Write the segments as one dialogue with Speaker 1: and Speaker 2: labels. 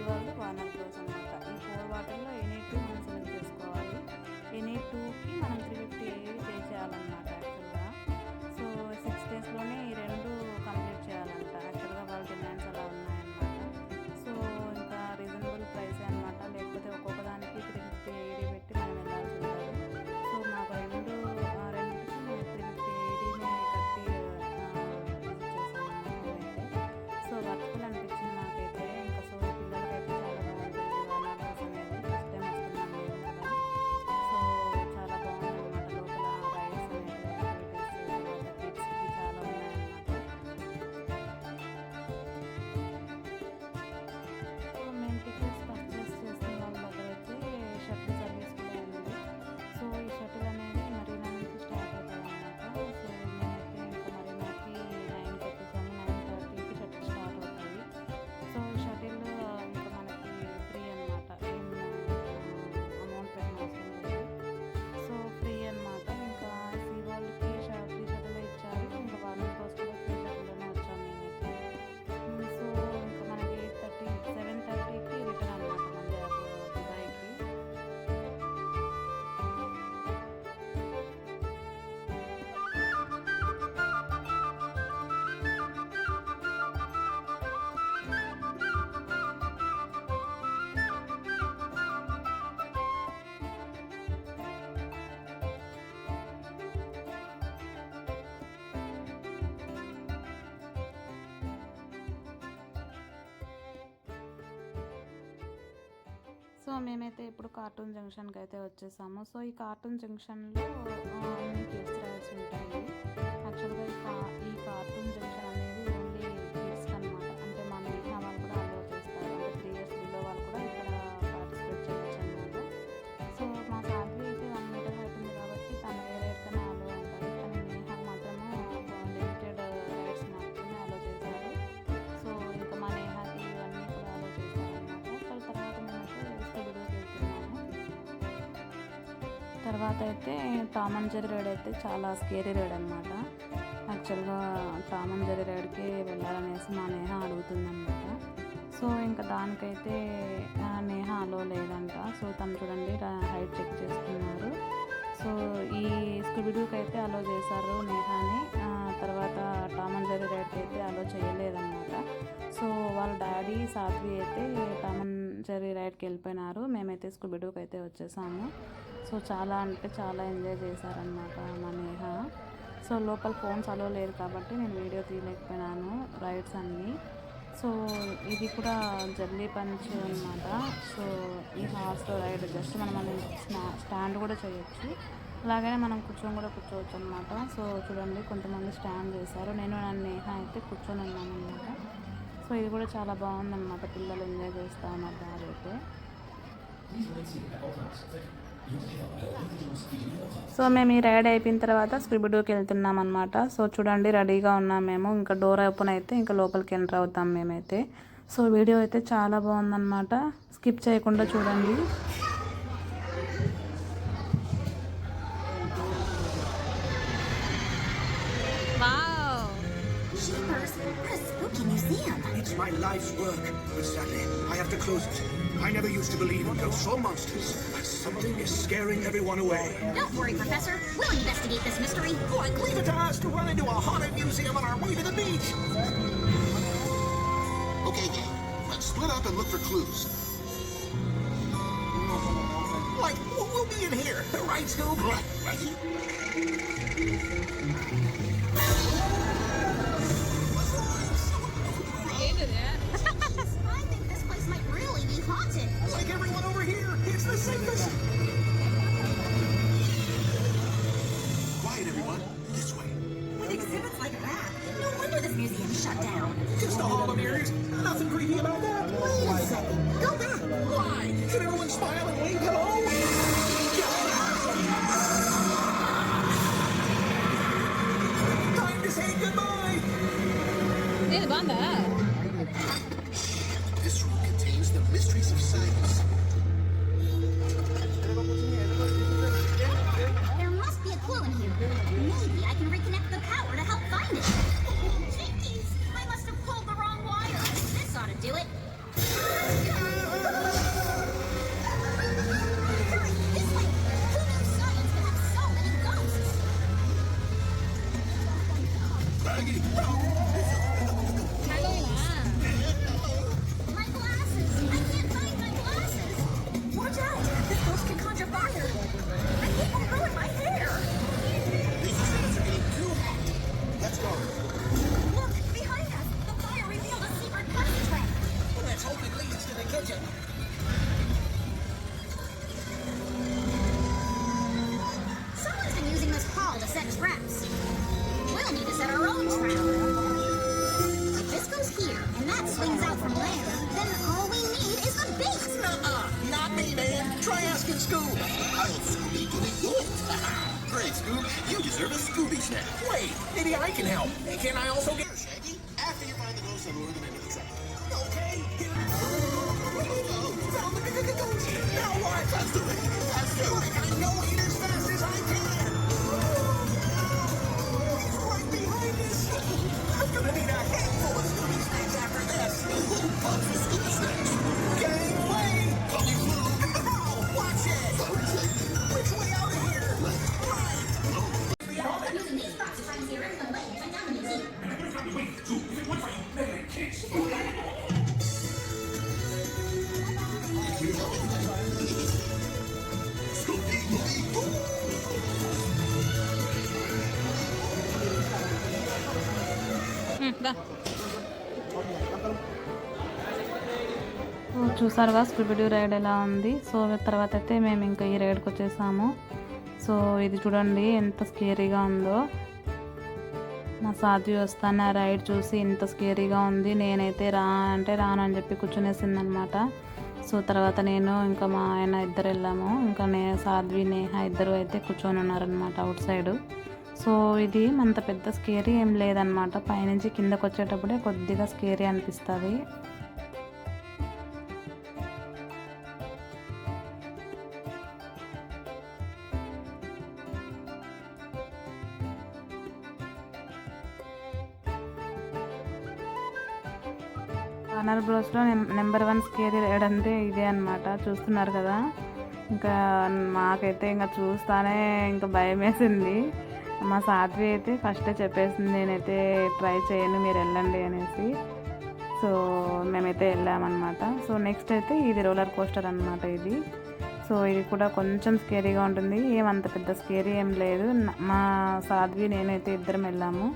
Speaker 1: World, Warner bros అనమాట. ఈ 4 వాటిల్లో ఎనీ 2 మనం సెలెక్ట్ చేసుకోవాలి. ఎనీ 2కి మనం 350 AED పే చేయాలన్నమాట యాక్చువల్గా. సో 6 డేస్లోనే ఈ 2 కంప్లీట్ చేయాలంట. యాక్చువల్గా వాళ్ళ డిమాండ్స్ అలా ఉన్నాయన్నమాట. సో ఇంకా రీజనబుల్ ప్రైస్ అనమాట. లేకపోతే ఒక్కొక్క దానికి 350 AED పెట్టి మనం వెళ్ళాల్సి ఉంటుంది. సో మాకు రెండింటికి 350 AEDనే కట్టి విజిట్ చేసాము మేమైతే. సో వర్త్ఫుల్ అనిపించింది మాకైతే. ఇంకా సో పిల్లలకైతే చాలా బాగుంటుంది వార్నర్ బ్రోస్ అనేది. ఫస్ట్ టైం వస్తున్నాం మేము కూడా. సో చాలా బాగుందన్నమాట. లోపల రైడ్స్ అనేవి యాక్టివిటీస్ తర్వాత కిడ్స్కి చాలా ఉన్నాయన్నమాట. సో మేము టికెట్స్ పర్చేస్ చేసిన వాళ్ళ దగ్గర అయితే షటిల్ సర్వీస్ కూడా ఉంది. సో ఈ షటిల్ అనేది మరీనా నుంచి స్టార్ట్ అవుతుంది అనమాట. సో మేమైతే ఇంకా మరీనాకి 9కి వచ్చేసాము. 9:30కి షటిల్ స్టార్ట్ అవుతుంది. సో షటిల్ ఇంకా మనకి ఫ్రీ అనమాట. ఏం అమౌంట్ పెట్టిన అవసరం లేదు. సో ఫ్రీ అనమాట. ఇంకా సీ వరల్డ్కి ఫ్రీ షటిల్ ఇచ్చారు. ఇంకా వార్నర్ బ్రోస్ కూడా ఫ్రీ షటిల్లోనే వచ్చాము మేమైతే. సో ఇంకా మనకి 7:30కి రిటర్న్ అనమాట మళ్ళీ దుబాయ్కి. సో మేమైతే ఇప్పుడు కార్టూన్ జంక్షన్కి అయితే వచ్చేసాము. సో ఈ కార్టూన్ జంక్షన్లో అన్ని కిడ్స్ రైడ్స్ ఉంటాయి. యాక్చువల్గా ఈ కార్టూన్ జంక్షన్ అనేది ఓన్లీ కిడ్స్కి అనమాట. అంటే మా నేహా వాళ్ళు కూడా అలో చేస్తారు. అంటే 3 years బిలో వాళ్ళు కూడా ఇక్కడ పార్టిసిపేట్ చేయవచ్చు అనమాట. సో మా సాధ్వి అయితే 1 meter హైట్ ఉంది కాబట్టి తను ఏ రైడ్కైనా అలో ఉంటుంది. కానీ నేహా మాత్రము లిమిటెడ్ రైడ్స్ మాత్రమే అలో చేశారు. సో ఇంకా మా నేహాకి ఇవన్నీ కూడా అలో చేశారనమాట. సో తర్వాత మేమైతే స్కూబీడూకి వెళ్తున్నాము. తర్వాత అయితే టామ్ అండ్ జెర్రీ రైడ్ అయితే చాలా స్కేరీ రైడ్ అనమాట. యాక్చువల్గా టామ్ అండ్ జెర్రీ రైడ్కి వెళ్ళాలనేసి మా నేహా అడుగుతుందన్నమాట. సో ఇంకా దానికైతే నేహా అలో లేదంట. సో తను చూడండి హైట్ చెక్ చేస్తున్నారు. సో ఈ స్కూబీడూకి అయితే అలో చేశారు నేహాని. తర్వాత టామ్ అండ్ జెర్రీ రైడ్కి అయితే అలో చేయలేదన్నమాట. సో వాళ్ళ డాడీ సాధ్వి అయితే టామ్ అండ్ జెర్రీ రైడ్కి వెళ్ళిపోయినారు. మేమైతే స్కూబీడూకి అయితే వచ్చేసాము. సో చాలా అంటే చాలా ఎంజాయ్ చేశారనమాట మా నేహా. సో లోపల ఫోన్స్ అలో లేదు కాబట్టి నేను వీడియో తీయలేకపోయినాను రైడ్స్ అన్నీ. సో ఇది కూడా జల్లీ పంచ్ అనమాట. సో ఈ హార్స్ రైడ్ జస్ట్ మనం స్టాండ్ కూడా చేయొచ్చు. అలాగనే మనం కూర్చోవచ్చు అనమాట. సో చూడండి కొంతమంది స్టాండ్ చేశారు. నేను నా నేహా అయితే కూర్చొని ఉన్నాను అనమాట. సో ఇది కూడా చాలా బాగుందన్నమాట. పిల్లలు ఎంజాయ్ చేస్తూ ఉన్నారు బాగా అయితే. సో మేము ఈ రైడ్ అయిపోయిన తర్వాత స్కూబీడూకి వెళ్తున్నాం అనమాట. సో చూడండి రెడీగా ఉన్నాం మేము. ఇంకా డోర్ ఓపెన్ అయితే ఇంకా లోపలికి ఎంటర్ అవుతాం మేమైతే. సో వీడియో అయితే చాలా బాగుందన్నమాట. స్కిప్ చేయకుండా చూడండి.
Speaker 2: It's my life's work, but sadly, I have to close it. I never used to believe in ghosts or monsters, but something is scaring everyone away.
Speaker 3: Don't worry, Professor. We'll investigate this mystery.
Speaker 2: Like, leave it to us to run into a haunted museum on our way to the beach.
Speaker 4: Okay, gang. Let's split up and look for clues.
Speaker 2: Like, we'll be in here, right, Scoob?
Speaker 4: Right.
Speaker 3: I think this place might really be haunted.
Speaker 2: Like everyone over here, it's the safest.
Speaker 4: Quiet, everyone. This way.
Speaker 3: With exhibits like that, no wonder this museum's shut down.
Speaker 2: Just a hall of mirrors. Nothing creepy about that.
Speaker 3: Wait a second. Go back.
Speaker 2: Why? Should everyone smile and wave hello? Time to say goodbye.
Speaker 4: This room contains the mysteries of science.
Speaker 3: There must be a clue in here. Maybe I can reconnect the power to help find it. Jinkies! I must have pulled the wrong wire. This ought to do it. My glasses! I can't find my glasses! Watch out! This ghost can conjure fire! I think will ruin my hair!
Speaker 4: These sands are getting too hot. Let's go.
Speaker 3: Look! Behind us! The fire revealed a secret passageway!
Speaker 4: Let's hope it leads to the kitchen.
Speaker 3: Someone's been using this hall to set traps. We'll need to set our own trap. If this goes here, and that swings out from there, then all we need is the bait!
Speaker 4: Nuh-uh. Not me, man. Try asking Scoob. I'll Scooby Dooby do it. Great, Scoob. You deserve a Scooby snack. Wait, maybe I can help. Hey, can I also get... Sure, Shaggy. After you find the ghost and lure them into the trap. Okay. Found the ghost. Now what? Let's do it. Let's do it. I know it as fast as I can. He's right behind us. I'm gonna need a handful of Scooby snacks after this. Lots of Scooby snacks. Gang way. Coming through. Watch it. Which way out of here? Right.
Speaker 3: Using these props to try and see everyone laying and down music.
Speaker 4: Scooby Dooby Doo.
Speaker 1: So చూసారుగా Scooby ride ఎలా ఉంది. So తర్వాత అయితే మేము ఇంకా ఈ రైడ్కి వచ్చేసాము. So ఇది చూడండి ఎంత స్కేరీగా ఉందో. మా సాధ్వి వస్తాను ఆ రైడ్ చూసి ఇంత స్కేరీగా ఉంది. నేనైతే రానని చెప్పి కూర్చునేసింది అనమాట. సో తర్వాత నేను ఇంకా మా ఆయన ఇద్దరు వెళ్ళాము. ఇంకా సాధ్వి నేహ ఇద్దరు అయితే కూర్చొని ఉన్నారనమాట అవుట్ సైడ్. సో ఇది అంత పెద్ద స్కేరీ ఏం లేదనమాట. పైనుంచి కిందకు వచ్చేటప్పుడే కొద్దిగా స్కేరీ అనిపిస్తుంది. వార్నర్ బ్రోస్లో నెంబర్ 1 స్కేరీ రైడ్ అంటే ఇదే అనమాట. చూస్తున్నారు కదా. ఇంకా మాకైతే ఇంకా చూస్తానే ఇంకా భయం వేసింది. మా సాధ్వి అయితే ఫస్టే చెప్పేసింది నేనైతే ట్రై చేయను మీరు వెళ్ళండి అనేసి. సో మేమైతే వెళ్ళామన్నమాట. సో నెక్స్ట్ అయితే ఇది రోలర్ కోస్టర్ అనమాట ఇది. సో ఇది కూడా కొంచెం స్కేరీగా ఉంటుంది. ఏమంత పెద్ద స్కేరీ ఏం లేదు. మా సాధ్వి నేనైతే ఇద్దరం వెళ్ళాము.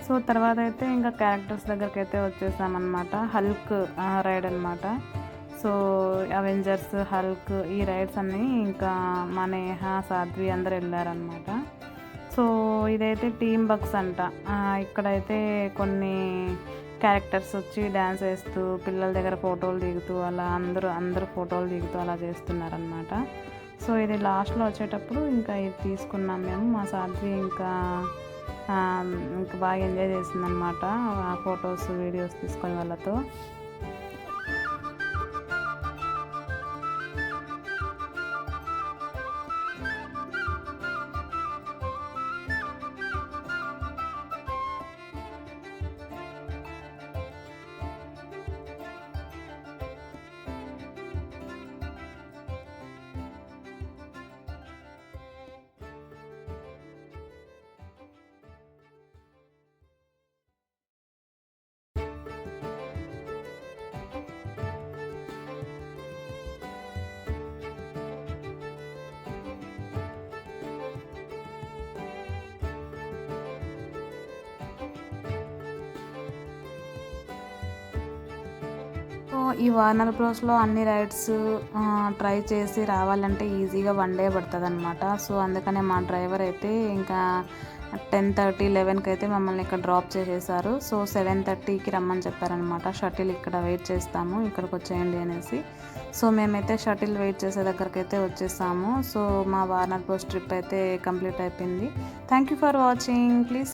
Speaker 1: సో తర్వాత అయితే ఇంకా క్యారెక్టర్స్ దగ్గరికి అయితే వచ్చేసామన్నమాట. హల్క్ రైడ్ అనమాట. సో అవెంజర్స్, హల్క్ ఈ రైడ్స్ అన్నీ ఇంకా మా నేహ, సాధ్వి అందరు వెళ్ళారనమాట. సో ఇదైతే టీమ్ బక్స్ అంట. ఇక్కడైతే కొన్ని క్యారెక్టర్స్ వచ్చి డ్యాన్స్ వేస్తూ పిల్లల దగ్గర ఫోటోలు దిగుతూ అలా అందరూ ఫోటోలు దిగుతూ అలా చేస్తున్నారనమాట. సో ఇది లాస్ట్లో వచ్చేటప్పుడు ఇంకా ఇది తీసుకున్నాం మేము. మా సాధ్వి ఇంకా బాగా ఎంజాయ్ చేసిందనమాట ఆ ఫొటోస్ వీడియోస్ తీసుకొని వాళ్ళతో. సో ఈ వార్నర్ బ్రోస్లో అన్ని రైడ్స్ ట్రై చేసి రావాలంటే ఈజీగా 1 డే పడుతుంది అనమాట. సో అందుకనే మా డ్రైవర్ అయితే ఇంకా 10:30, 11కి అయితే మమ్మల్ని ఇక్కడ డ్రాప్ చేసేసారు. సో 7:30కి రమ్మని చెప్పారనమాట. షటిల్ ఇక్కడ వెయిట్ చేస్తాము, ఇక్కడికి వచ్చేయండి అనేసి. సో మేమైతే షటిల్ వెయిట్ చేసే దగ్గరికి అయితే వచ్చేసాము. సో మా వార్నర్ బ్రోస్ ట్రిప్ అయితే కంప్లీట్ అయిపోయింది. Thank you for watching. Please